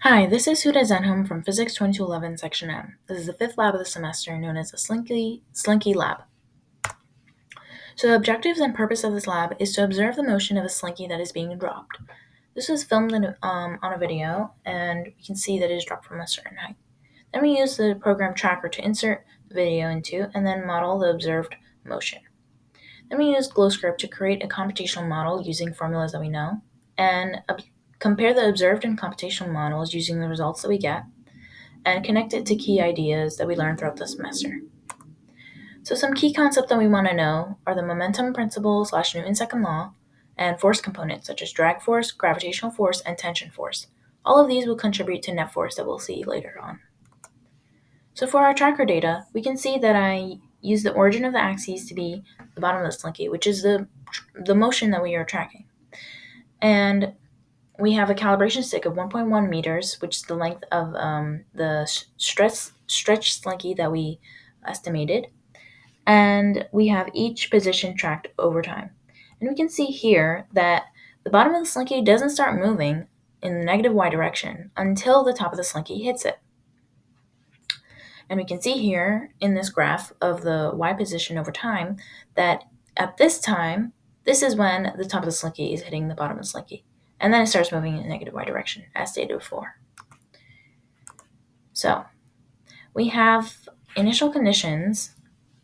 Hi, this is Huda Zenham from Physics 2211 Section M. This is the fifth lab of the semester known as the Slinky Lab. So the objectives and purpose of this lab is to observe the motion of a slinky that is being dropped. This was filmed on a video, and we can see that it is dropped from a certain height. Then we use the program tracker to insert the video into and then model the observed motion. Then we use glowscript to create a computational model using formulas that we know, and compare the observed and computational models using the results that we get, and connect it to key ideas that we learned throughout the semester. So some key concepts that we want to know are the momentum principle / Newton's second law, and force components such as drag force, gravitational force, and tension force. All of these will contribute to net force that we'll see later on. So for our tracker data, we can see that I use the origin of the axis to be the bottom of the slinky, which is the motion that we are tracking. And we have a calibration stick of 1.1 meters, which is the length of the stretch slinky that we estimated. And we have each position tracked over time. And we can see here that the bottom of the slinky doesn't start moving in the negative y direction until the top of the slinky hits it. And we can see here in this graph of the y position over time that at this time, this is when the top of the slinky is hitting the bottom of the slinky. And then it starts moving in a negative y direction, as stated before. So we have initial conditions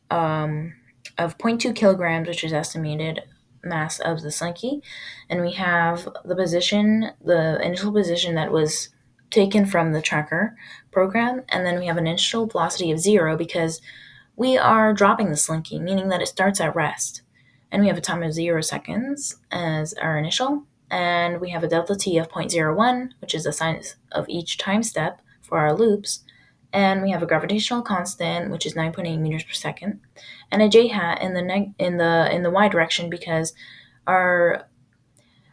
of 0.2 kilograms, which is estimated mass of the slinky, and we have the initial position that was taken from the tracker program, and then we have an initial velocity of 0 because we are dropping the slinky, meaning that it starts at rest. And we have a time of 0 seconds as our initial, and we have a delta t of 0.01, which is the size of each time step for our loops, and we have a gravitational constant, which is 9.8 meters per second, and a j hat in the y direction because our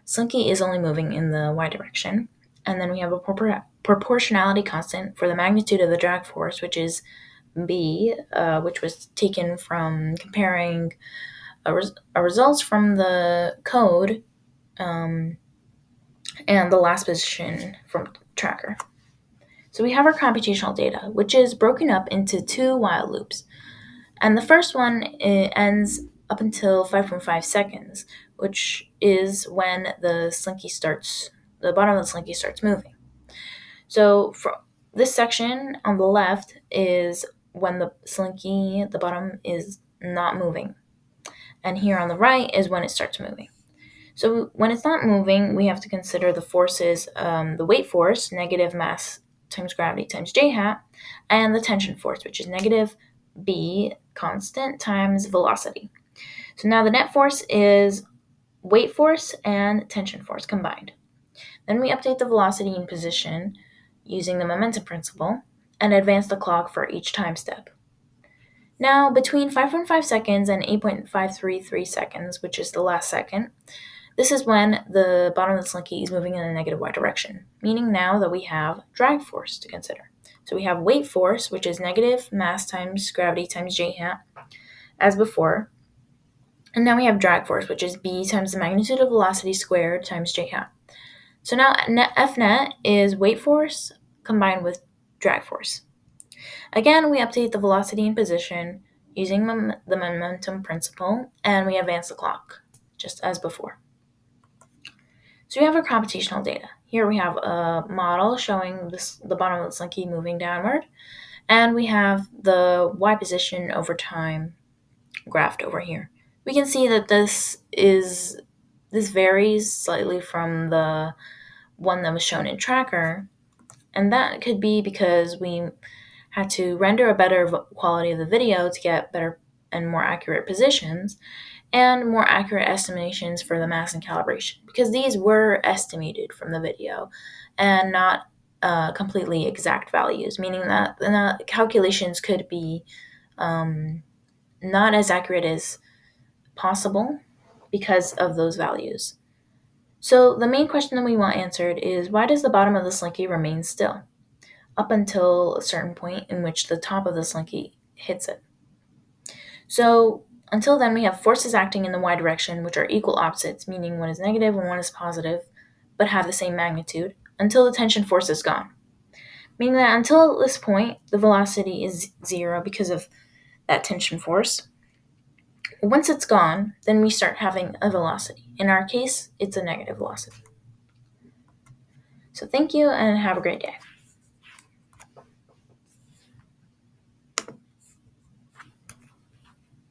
slinky is only moving in the y direction. And then we have a proportionality constant for the magnitude of the drag force, which is b, which was taken from comparing results from the code and the last position from tracker. So we have our computational data, which is broken up into two while loops. And the first one ends up until 5.5 seconds, which is when the bottom of the slinky starts moving. So for this section on the left is when the bottom is not moving. And here on the right is when it starts moving. So when it's not moving, we have to consider the forces, the weight force, negative mass times gravity times j hat, and the tension force, which is negative b constant times velocity. So now the net force is weight force and tension force combined. Then we update the velocity and position using the momentum principle and advance the clock for each time step. Now between 5.5 seconds and 8.533 seconds, which is the last second, this is when the bottom of the slinky is moving in a negative y direction, meaning now that we have drag force to consider. So we have weight force, which is negative mass times gravity times j hat, as before. And now we have drag force, which is b times the magnitude of velocity squared times j hat. So now F net is weight force combined with drag force. Again, we update the velocity and position using the momentum principle, and we advance the clock, just as before. So we have our computational data. Here we have a model showing the bottom of the slinky moving downward, and we have the y position over time graphed over here. We can see that this varies slightly from the one that was shown in tracker, and that could be because we had to render a better quality of the video to get better and more accurate positions and more accurate estimations for the mass and calibration, because these were estimated from the video and not completely exact values, meaning that the calculations could be not as accurate as possible because of those values. So the main question that we want answered is, why does the bottom of the slinky remain still up until a certain point in which the top of the slinky hits it? So until then, we have forces acting in the y direction, which are equal opposites, meaning one is negative and one is positive, but have the same magnitude, until the tension force is gone. meaning that until this point, the velocity is zero because of that tension force. Once it's gone, then we start having a velocity. In our case, it's a negative velocity. So thank you and have a great day.